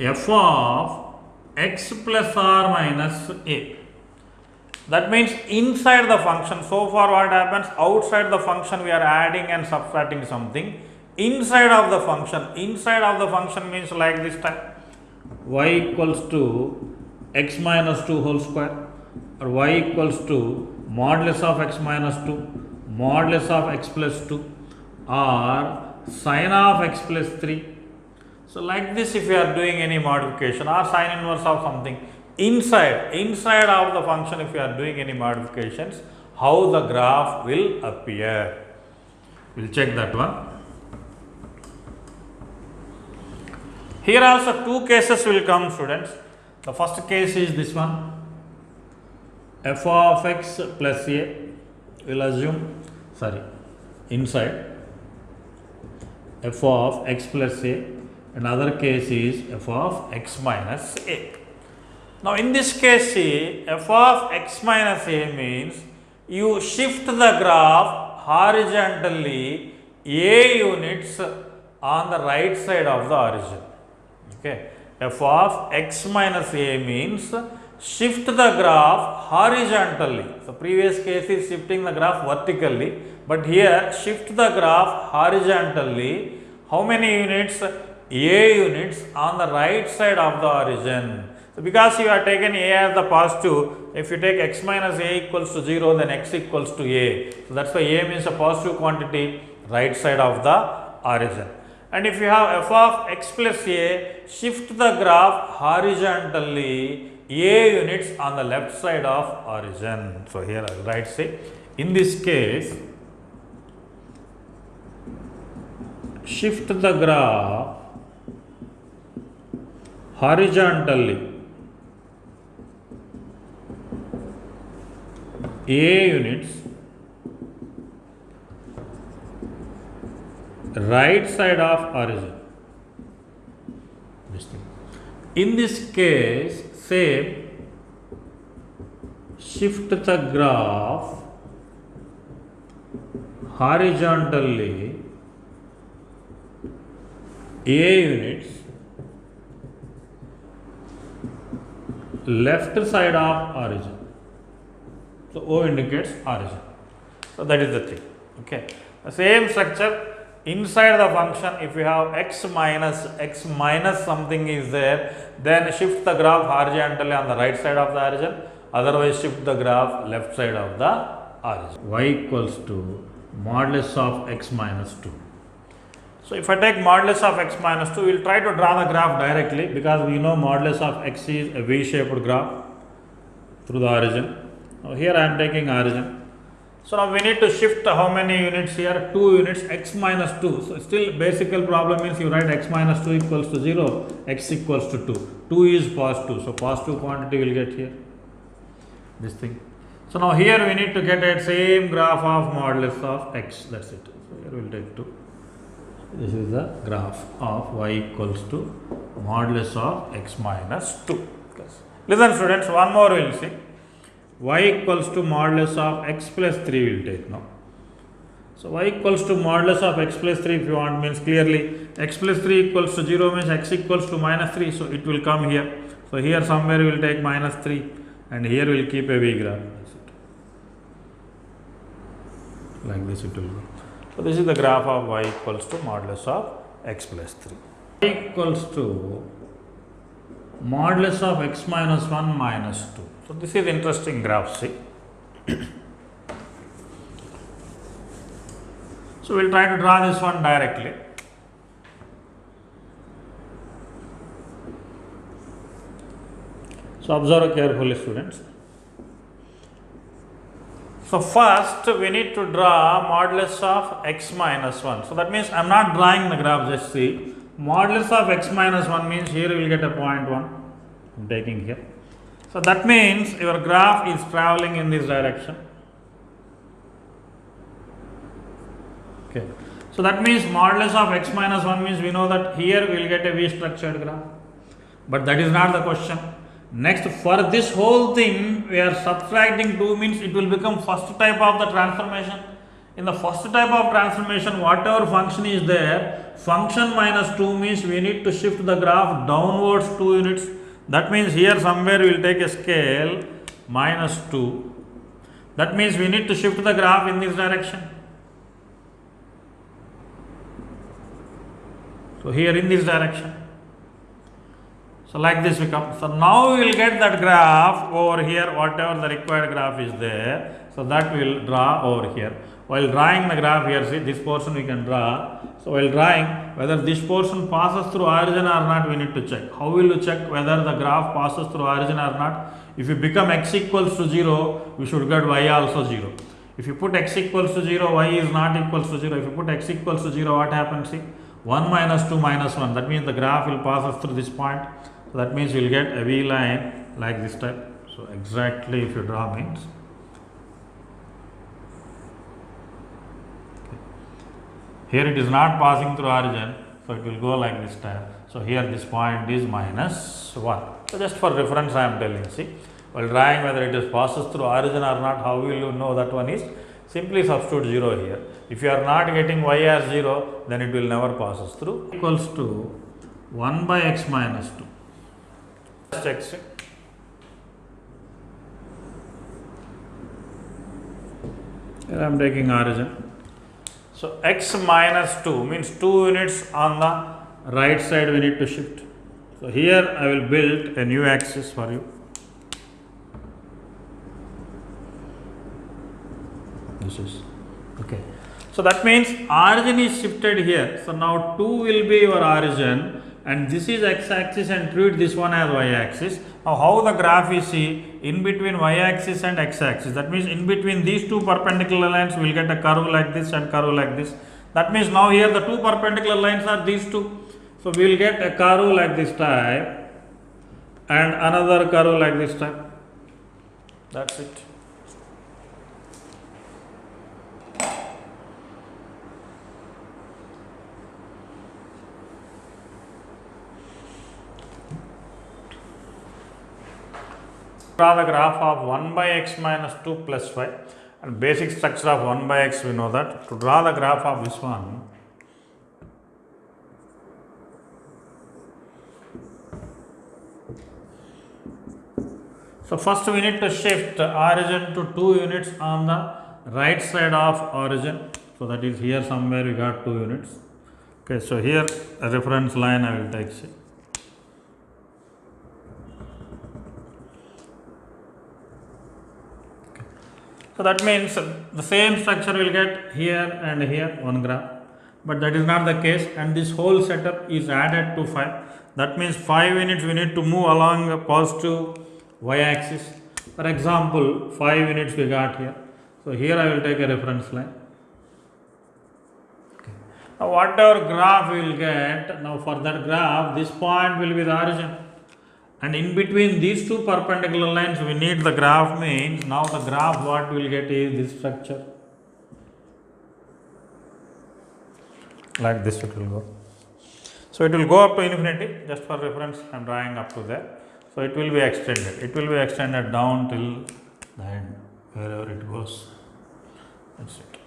f of x plus or minus a. That means inside the function, so far what happens, outside the function we are adding and subtracting something. Inside of the function means like this type, y equals to x minus 2 whole square, or y equals to modulus of x minus 2, modulus of x plus 2, or sine of x plus 3. So like this, if you are doing any modification or sine inverse of something, inside of the function, if you are doing any modifications, how the graph will appear. We'll check that one. Here also two cases will come, students. The first case is this one, f of x plus a, we'll assume, inside f of x plus a. Another case is f of x minus a. Now in this case, see, f of x minus a means you shift the graph horizontally a units on the right side of the origin. Okay, f of x minus a means shift the graph horizontally. So previous case is shifting the graph vertically, but here shift the graph horizontally. How many units? A units on the right side of the origin. So because you are taken a as the positive, if you take x minus a equals to 0, then x equals to a. So that's why a means a positive quantity, right side of the origin. And if you have f of x plus a, shift the graph horizontally a units on the left side of origin. So here I will write, say, in this case, shift the graph horizontally a units right side of origin. In this case, same, shift the graph horizontally a units left side of origin. So O indicates origin. So that is the thing. Okay. The same structure inside the function, if you have x minus something is there, then shift the graph horizontally on the right side of the origin, otherwise shift the graph left side of the origin. Y equals to modulus of x minus 2. So if I take modulus of x minus 2, we will try to draw the graph directly, because we know modulus of x is a V-shaped graph through the origin. Now here I am taking origin. So now we need to shift how many units here? 2 units, x minus 2. So still basic problem means you write x minus 2 equals to 0, x equals to 2. 2 is positive, so positive quantity will get here, this thing. So now here we need to get a same graph of modulus of x, that's it. So here we will take 2. This is the graph of y equals to modulus of x minus 2. Listen students, one more we will see. Y equals to modulus of x plus 3 we will take now. So y equals to modulus of x plus 3 if you want, means clearly x plus 3 equals to 0 means x equals to minus 3. So it will come here. So here somewhere we will take minus 3 and here we will keep a V graph. Like this it will go. So this is the graph of y equals to modulus of x plus 3. Y equals to modulus of x minus 1 minus 2. So this is interesting graph, see. So we will try to draw this one directly. So observe carefully students. So first we need to draw modulus of x minus 1. So that means I am not drawing the graph, just see. Modulus of x minus 1 means here we will get a point 1. I am taking here. So that means your graph is traveling in this direction. Okay. So that means modulus of x minus 1 means we know that here we will get a V structured graph. But that is not the question. Next, for this whole thing we are subtracting 2 means it will become first type of the transformation. In the first type of transformation, whatever function is there, function minus 2 means we need to shift the graph downwards 2 units. That means here somewhere we will take a scale minus 2. That means we need to shift the graph in this direction. So here in this direction. So like this we come. So now we will get that graph over here, whatever the required graph is there. So that we will draw over here. While drawing the graph here, see this portion we can draw. So while drawing, whether this portion passes through origin or not, we need to check. How will you check whether the graph passes through origin or not? If you become x equals to 0, we should get y also 0. If you put x equals to 0, y is not equals to 0. If you put x equals to 0, what happens? See, 1 minus 2 minus 1. That means the graph will pass us through this point. So that means we will get a V line like this type. So exactly if you draw means. Here it is not passing through origin, so it will go like this type. So here this point is minus 1. So just for reference I am telling, see, while drawing whether it is passes through origin or not, how will you know that one is? Simply substitute 0 here. If you are not getting y as 0, then it will never pass us through. Equals to 1 by x minus 2. Just check, see. Here I am taking origin. So x minus 2 means 2 units on the right side we need to shift. So here I will build a new axis for you. This is okay. So that means origin is shifted here. So now 2 will be your origin and this is x axis and treat this one as y axis. Now how the graph is see in between y axis and x axis. That means in between these two perpendicular lines we will get a curve like this and curve like this. That means now here the two perpendicular lines are these two. So we will get a curve like this type and another curve like this type. That's it. Draw the graph of 1 by x minus 2 plus 5 and basic structure of 1 by x we know that. To draw the graph of this one, so first we need to shift origin to 2 units on the right side of origin. So that is here somewhere we got 2 units. Okay, so here a reference line I will take. So that means the same structure will get here and here one graph, but that is not the case and this whole setup is added to 5. That means 5 units we need to move along a positive y axis. For example, 5 units we got here. So here I will take a reference line. Okay. Now whatever graph we will get, now for that graph this point will be the origin. And in between these two perpendicular lines we need the graph means now the graph what we will get is this structure. Like this it will go. So it will go up to infinity, just for reference I am drawing up to there. So it will be extended. It will be extended down till the end, wherever it goes. That's it.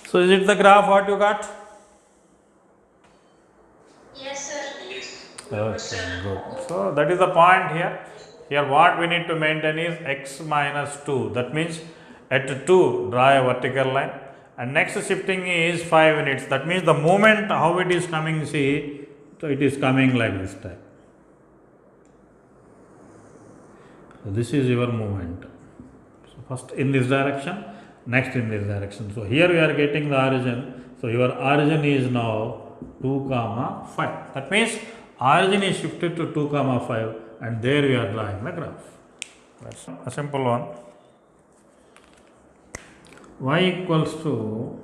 So is it the graph what you got? Yes, sir. Okay, good. So that is the point here. Here what we need to maintain is x minus 2. That means at 2 draw a vertical line and next shifting is 5 units. That means the movement how it is coming, see, so it is coming like this type. So this is your movement. So first in this direction, next in this direction. So here we are getting the origin. So your origin is now 2 comma 5. That means origin is shifted to 2 comma 5 and there we are drawing the graph. That's a simple one. Y equals to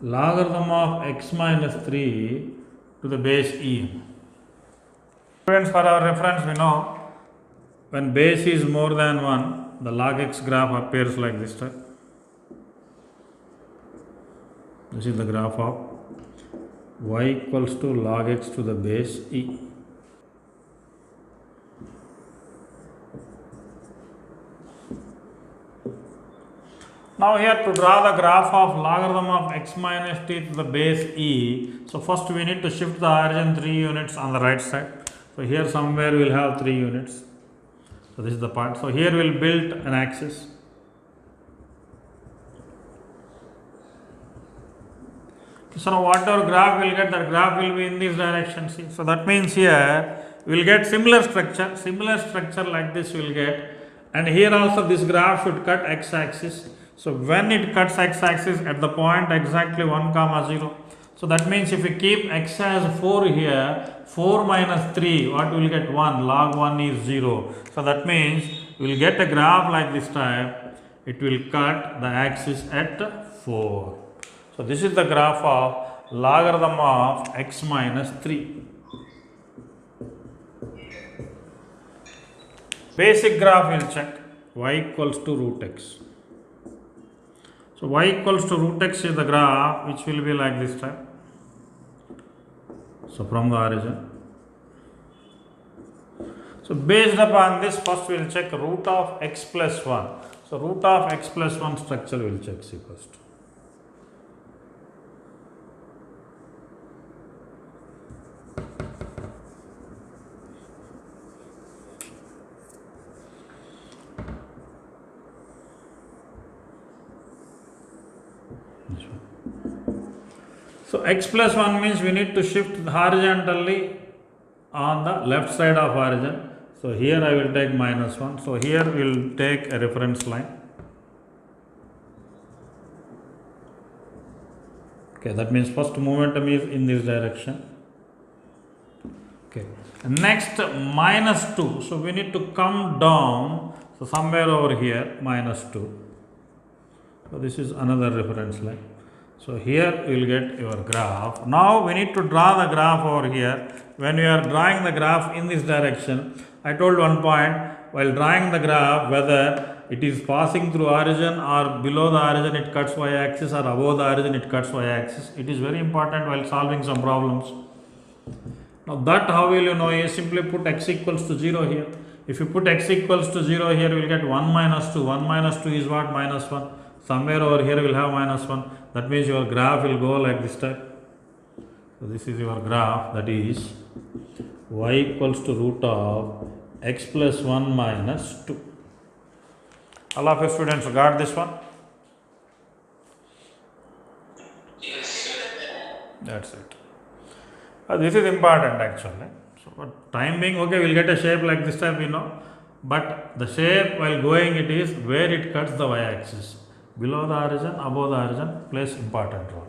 logarithm of x minus 3 to the base e. Students, for our reference we know when base is more than 1 the log x graph appears like this type. This is the graph of y equals to log x to the base e. Now here to draw the graph of logarithm of x minus t to the base e. So first we need to shift the origin 3 units on the right side. So here somewhere we will have 3 units. So this is the point. So here we will build an axis. So now whatever graph we will get, that graph will be in this direction. See, so that means here we will get similar structure like this we will get, and here also this graph should cut x-axis. So when it cuts x-axis at the point exactly 1 comma 0. So that means if we keep x as 4 here, 4 minus 3, what we will get? 1. Log 1 is 0. So that means we will get a graph like this type. It will cut the axis at 4. So this is the graph of logarithm of x minus 3. Basic graph we will check. Y equals to root x. So y equals to root x is the graph which will be like this type. So from the origin. So based upon this, first we will check root of x plus 1. So root of x plus 1 structure we will check. See first. So x plus 1 means we need to shift horizontally on the left side of origin. So here I will take minus 1. So here we will take a reference line. Okay, that means first momentum is in this direction. Okay, next minus 2. So we need to come down. So somewhere over here minus 2. So this is another reference line. So here you will get your graph. Now we need to draw the graph over here. When we are drawing the graph in this direction, I told one point while drawing the graph whether it is passing through origin or below the origin it cuts y-axis or above the origin it cuts y-axis. It is very important while solving some problems. Now that how will you know? You simply put x equals to 0 here. If you put x equals to 0 here, you will get 1 minus 2. 1 minus 2 is what? Minus 1. Somewhere over here we will have minus 1. That means your graph will go like this type. So this is your graph, that is y equals to root of x plus 1 minus 2. All of your students got this one? Yes. That's it. This is important actually. So for time being, okay, we will get a shape like this type, we know. But the shape while going, it is where it cuts the y-axis. Below the origin, above the origin plays important role.